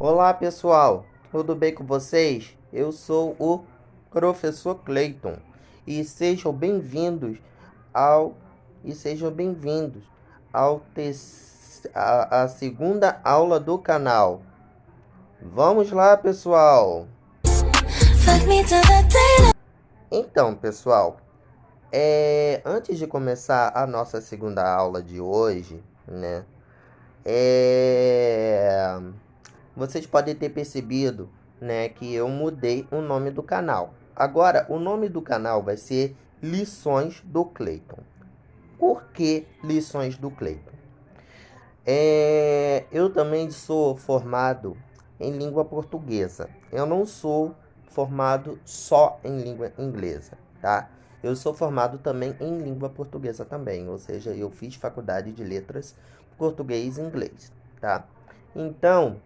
Olá pessoal, tudo bem com vocês? Eu sou o professor Clayton e sejam bem-vindos ao e sejam bem-vindos ao a segunda aula do canal. Vamos lá, pessoal. Então, pessoal, antes de começar a nossa segunda aula de hoje, né? Vocês podem ter percebido, né, que eu mudei o nome do canal. Agora, o nome do canal vai ser Lições do Clayton. Por que Lições do Clayton? Eu também sou formado em língua portuguesa. Eu não sou formado só em língua inglesa, tá? Eu sou formado também em língua portuguesa também, ou seja, eu fiz faculdade de letras português e inglês, tá? Então,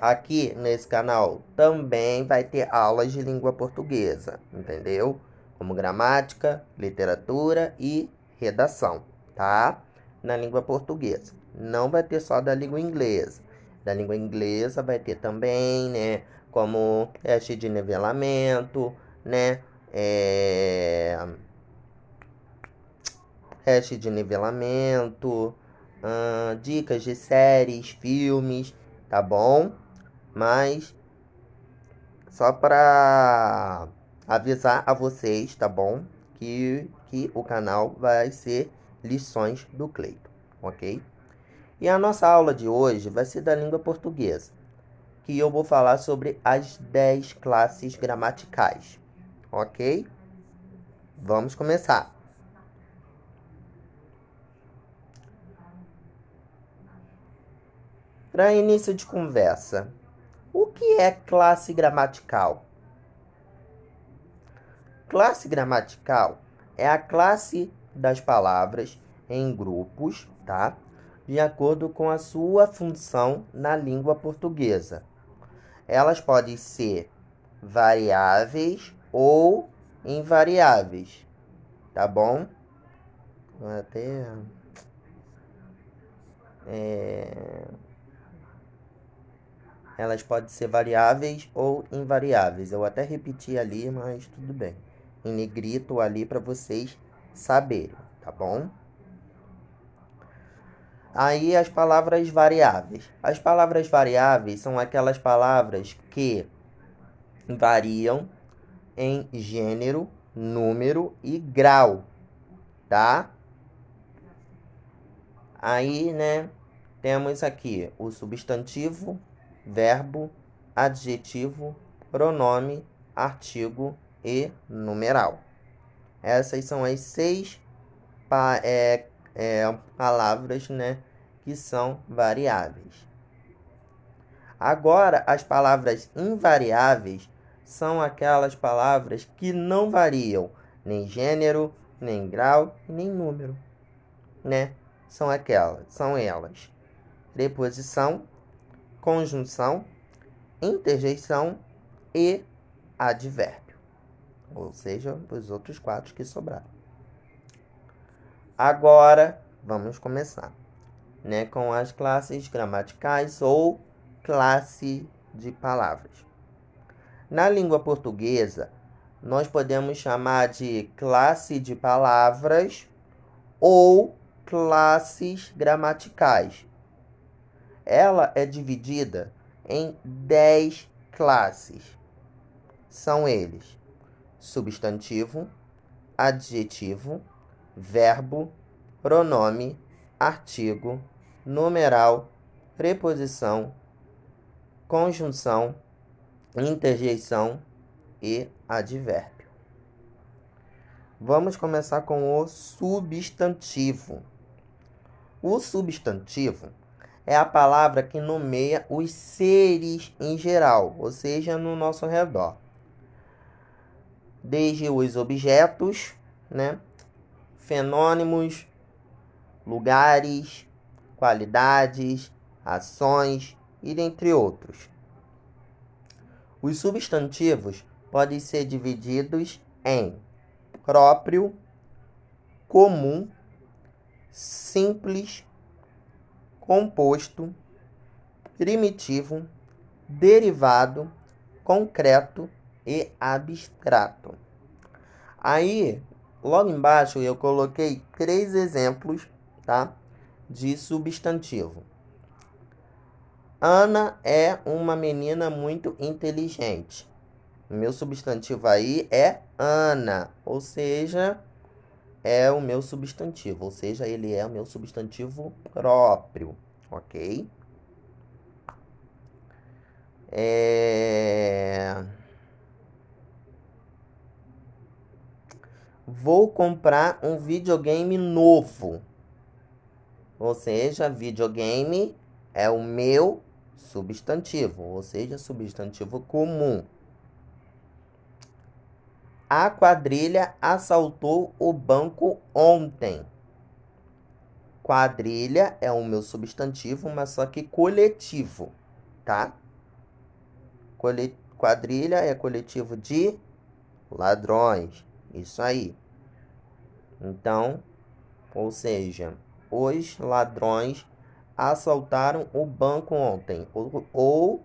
aqui nesse canal também vai ter aulas de língua portuguesa, entendeu? Como gramática, literatura e redação, tá? Na língua portuguesa. Não vai ter só da língua inglesa. Da língua inglesa vai ter também, né? Como teste de nivelamento, né? Teste de nivelamento, dicas de séries, filmes, tá bom? Mas só para avisar a vocês, tá bom? Que o canal vai ser Lições do Cleiton, ok? E a nossa aula de hoje vai ser da língua portuguesa, que eu vou falar sobre as 10 classes gramaticais, ok? Vamos começar. Para início de conversa, o que é classe gramatical? Classe gramatical é a classe das palavras em grupos, tá? De acordo com a sua função na língua portuguesa. Elas podem ser variáveis ou invariáveis, tá bom? Até elas podem ser variáveis ou invariáveis. Eu até repeti ali, mas tudo bem. Em negrito ali para vocês saberem, tá bom? Aí as palavras variáveis. As palavras variáveis são aquelas palavras que variam em gênero, número e grau, tá? Aí, né, temos aqui o substantivo, verbo, adjetivo, pronome, artigo e numeral. Essas são as 6 palavras, né, que são variáveis. Agora, as palavras invariáveis são aquelas palavras que não variam nem gênero, nem grau, nem número, né? São elas: preposição, conjunção, interjeição e advérbio. Ou seja, os outros 4 que sobraram. Agora, vamos começar, né, com as classes gramaticais ou classe de palavras. Na língua portuguesa, nós podemos chamar de classe de palavras ou classes gramaticais. Ela é dividida em 10 classes. São eles: substantivo, adjetivo, verbo, pronome, artigo, numeral, preposição, conjunção, interjeição e advérbio. Vamos começar com o substantivo. O substantivo é a palavra que nomeia os seres em geral, ou seja, no nosso redor. Desde os objetos, né, fenômenos, lugares, qualidades, ações e dentre outros. Os substantivos podem ser divididos em próprio, comum, simples, composto, primitivo, derivado, concreto e abstrato. Aí, logo embaixo, eu coloquei 3 exemplos, tá, de substantivo. Ana é uma menina muito inteligente. O meu substantivo aí é Ana, ou seja, é o meu substantivo, ou seja, ele é o meu substantivo próprio, ok? Vou comprar um videogame novo. Ou seja, videogame é o meu substantivo, ou seja, substantivo comum. A quadrilha assaltou o banco ontem. Quadrilha é o meu substantivo, mas só que coletivo, tá? Quadrilha é coletivo de ladrões. Isso aí. Então, ou seja, os ladrões assaltaram o banco ontem. Ou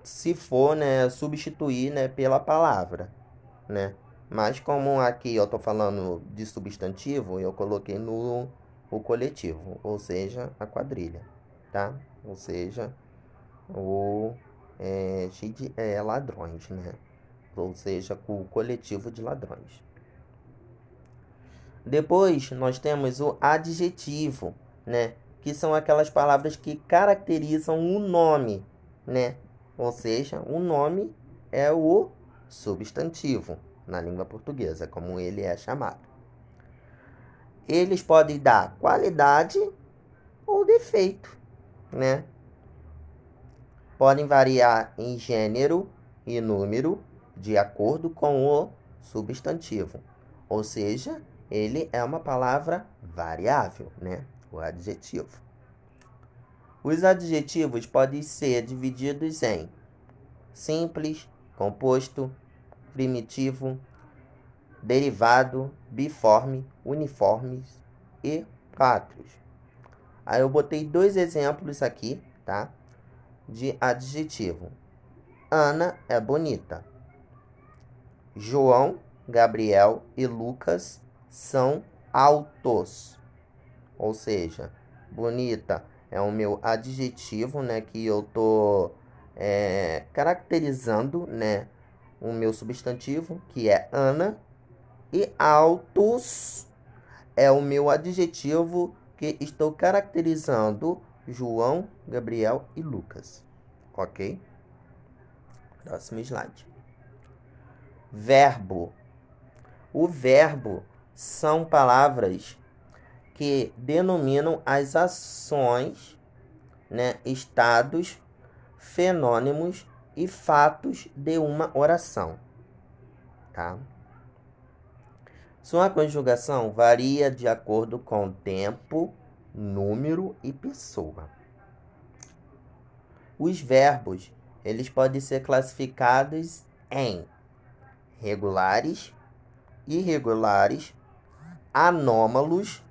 se for, né, substituir, né, pela palavra, né? Mas como aqui eu tô falando de substantivo, eu coloquei no o coletivo, ou seja, a quadrilha, tá? Ou seja, o ladrões, né? Ou seja, o coletivo de ladrões. Depois nós temos o adjetivo, né? Que são aquelas palavras que caracterizam o nome, né? Ou seja, o nome é o substantivo na língua portuguesa, como ele é chamado. Eles podem dar qualidade ou defeito, né? Podem variar em gênero e número de acordo com o substantivo. Ou seja, ele é uma palavra variável, né? O adjetivo. Os adjetivos podem ser divididos em simples, composto, primitivo, derivado, biforme, uniformes e pátrios. Aí eu botei 2 exemplos aqui, tá? De adjetivo. Ana é bonita. João, Gabriel e Lucas são altos. Ou seja, bonita é o meu adjetivo, né? Que eu tô caracterizando, né? O meu substantivo, que é Ana. E altos é o meu adjetivo que estou caracterizando João, Gabriel e Lucas. Ok? Próximo slide. Verbo. O verbo são palavras que denominam as ações, né, estados, fenômenos e fatos de uma oração, tá? Sua conjugação varia de acordo com tempo, número e pessoa. Os verbos, eles podem ser classificados em regulares, irregulares, anômalos,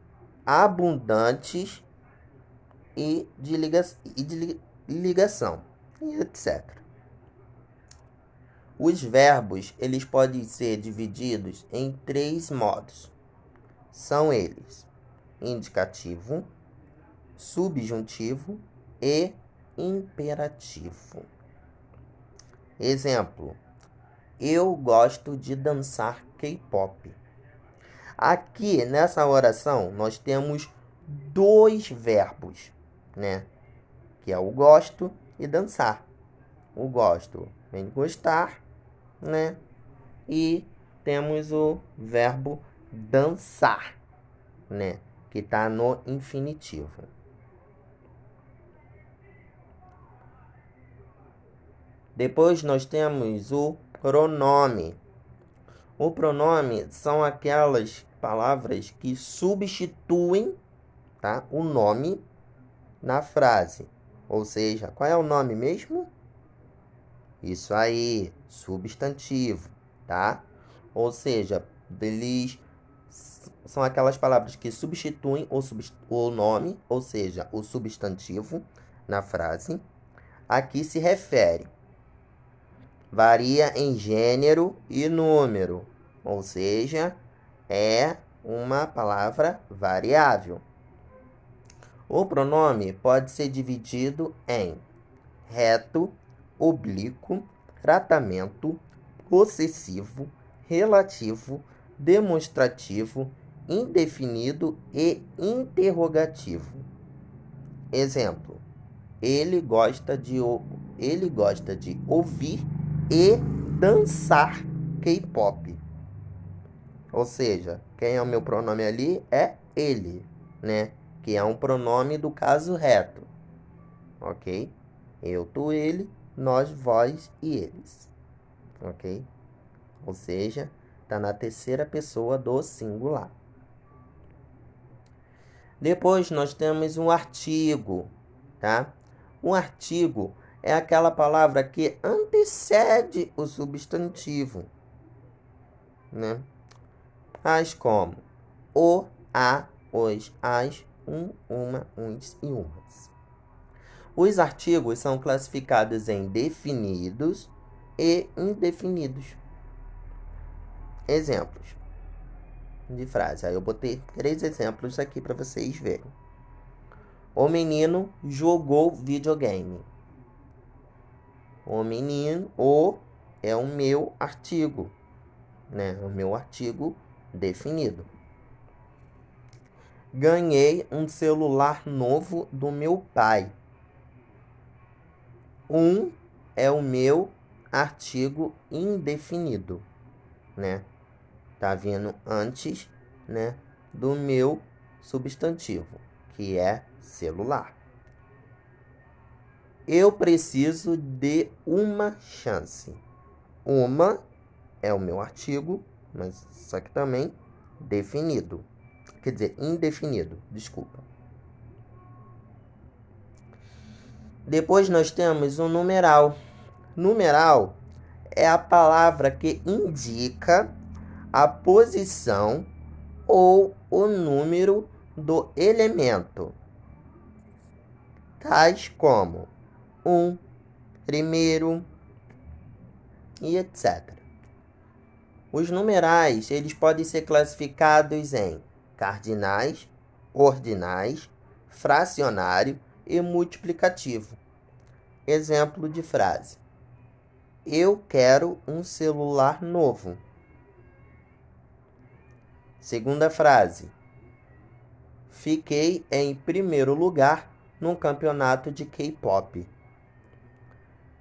abundantes e de ligação, e etc. Os verbos, eles podem ser divididos em 3 modos. São eles: indicativo, subjuntivo e imperativo. Exemplo: eu gosto de dançar K-pop. Aqui nessa oração nós temos 2 verbos, né? Que é o gosto e dançar. O gosto vem de gostar, né? E temos o verbo dançar, né? Que está no infinitivo. Depois nós temos o pronome. O pronome são aquelas palavras que substituem, tá, o nome na frase. Ou seja, qual é o nome mesmo? Isso aí, substantivo, tá? Ou seja, eles são aquelas palavras que substituem o nome, ou seja, o substantivo, na frase. Aqui se refere. Varia em gênero e número, ou seja, é uma palavra variável. O pronome pode ser dividido em reto, oblíquo, tratamento, possessivo, relativo, demonstrativo, indefinido e interrogativo. Exemplo: ele gosta de ouvir e dançar K-pop. Ou seja, quem é o meu pronome ali é ele, né? Que é um pronome do caso reto. Ok? Eu, tu, ele, nós, vós e eles. Ok? Ou seja, está na terceira pessoa do singular. Depois nós temos um artigo, tá? Um artigo é aquela palavra que antecede o substantivo, né? Tais como o, a, os, as, uma, uns e umas. Os artigos são classificados em definidos e indefinidos. Exemplos de frase. Aí eu botei 3 exemplos aqui para vocês verem. O menino jogou videogame. O menino, o é o meu artigo, né? O meu artigo definido. Ganhei um celular novo do meu pai. Um é o meu artigo indefinido, né? Tá vindo antes, né, do meu substantivo, que é celular. Eu preciso de uma chance. Uma é o meu artigo, mas só que também definido. Quer dizer, indefinido, desculpa. Depois nós temos o numeral. Numeral é a palavra que indica a posição ou o número do elemento, tais como 1, primeiro e etc. Os numerais, eles podem ser classificados em cardinais, ordinais, fracionário e multiplicativo. Exemplo de frase: eu quero um celular novo. Segunda frase: fiquei em primeiro lugar no campeonato de K-pop.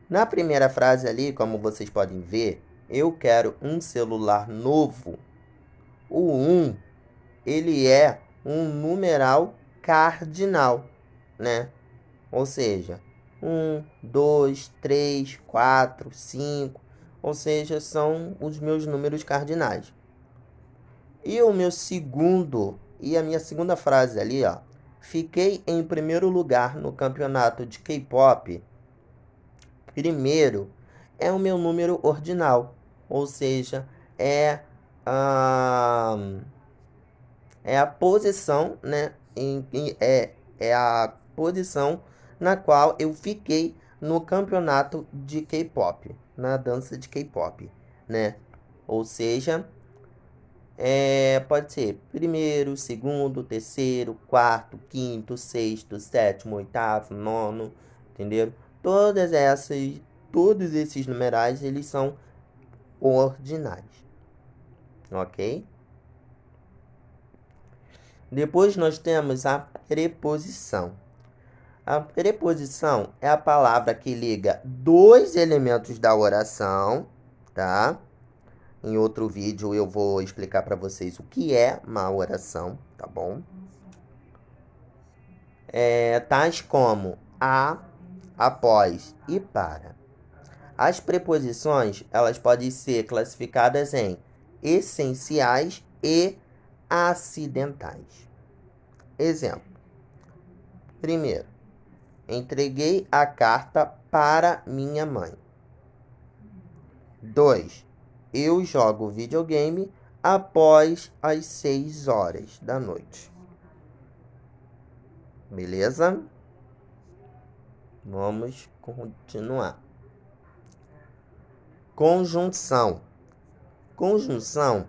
Na primeira frase ali, como vocês podem ver, eu quero um celular novo. O 1, ele é um numeral cardinal, né? Ou seja, 1, 2, 3, 4, 5, ou seja, são os meus números cardinais. E o meu segundo, e a minha segunda frase ali, ó, fiquei em primeiro lugar no campeonato de K-pop. Primeiro é o meu número ordinal, ou seja, é a posição, né? É a posição na qual eu fiquei no campeonato de K-pop, na dança de K-pop, né? Ou seja, pode ser primeiro, segundo, terceiro, quarto, quinto, sexto, sétimo, oitavo, nono, entendeu? Todos esses numerais, eles são ordinais, ok? Depois nós temos a preposição. A preposição é a palavra que liga dois elementos da oração, tá? Em outro vídeo eu vou explicar para vocês o que é uma oração, tá bom? Tais como a, após e para. As preposições, elas podem ser classificadas em essenciais e acidentais. Exemplo. Primeiro, entreguei a carta para minha mãe. 2. Eu jogo videogame após as 6 horas da noite. Beleza? Vamos continuar. Conjunção. Conjunção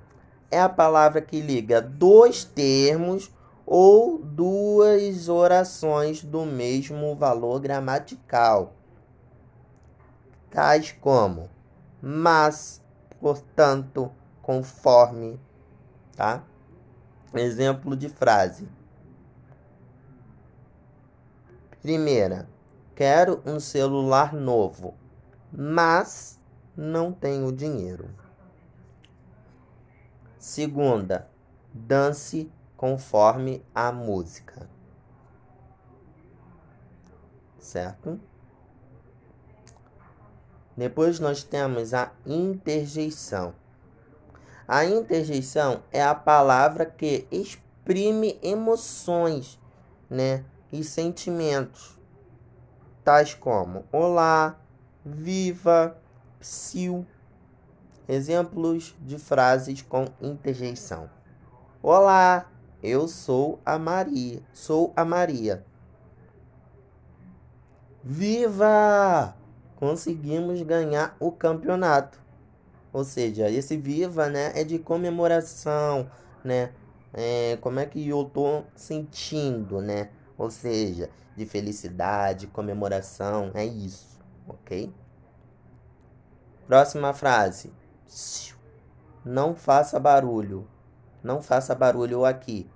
é a palavra que liga dois termos ou duas orações do mesmo valor gramatical, tais como mas, portanto, conforme, tá? Exemplo de frase. Primeira, quero um celular novo, mas não tenho dinheiro. Segunda, dance conforme a música. Certo? Depois nós temos a interjeição. A interjeição é a palavra que exprime emoções, né, e sentimentos, tais como olá, viva, psiu. Exemplos de frases com interjeição. Olá, eu sou a Maria. Sou a Maria. Viva! Conseguimos ganhar o campeonato. Ou seja, esse viva, né, é de comemoração, né? Como é que eu tô sentindo, né? Ou seja, de felicidade, comemoração, é isso, ok? Próxima frase. Não faça barulho. Não faça barulho aqui.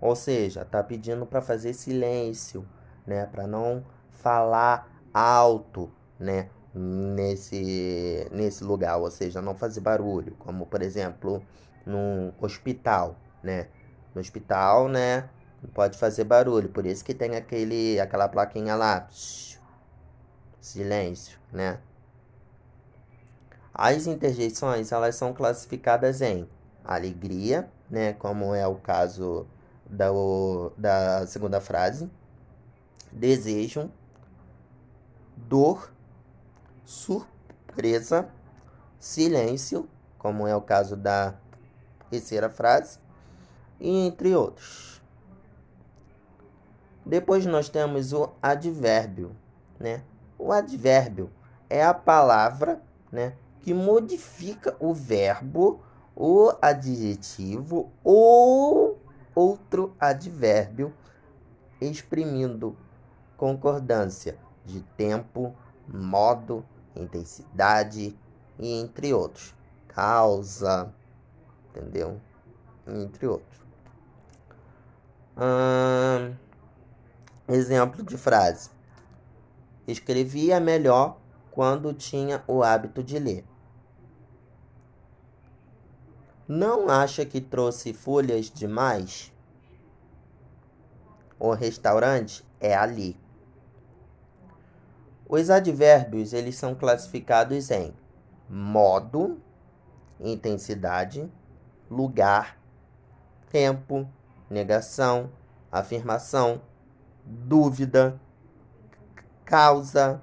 Ou seja, tá pedindo para fazer silêncio, né? Para não falar alto, né? Nesse lugar, ou seja, não fazer barulho, como por exemplo, num hospital, né? No hospital, né? Não pode fazer barulho, por isso que tem aquela plaquinha lá, silêncio, né? As interjeições, elas são classificadas em alegria, né, como é o caso da segunda frase, desejo, dor, surpresa, silêncio, como é o caso da terceira frase, e entre outros. Depois nós temos o advérbio, né? O advérbio é a palavra, né, que modifica o verbo, o adjetivo ou outro advérbio, exprimindo concordância de tempo, modo, intensidade e entre outros. Causa, entendeu? Entre outros. Exemplo de frase. Escrevia melhor quando tinha o hábito de ler. Não acha que trouxe folhas demais? O restaurante é ali. Os advérbios, eles são classificados em modo, intensidade, lugar, tempo, negação, afirmação, dúvida, causa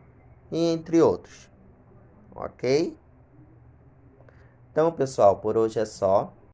e entre outros. Ok? Então, pessoal, por hoje é só.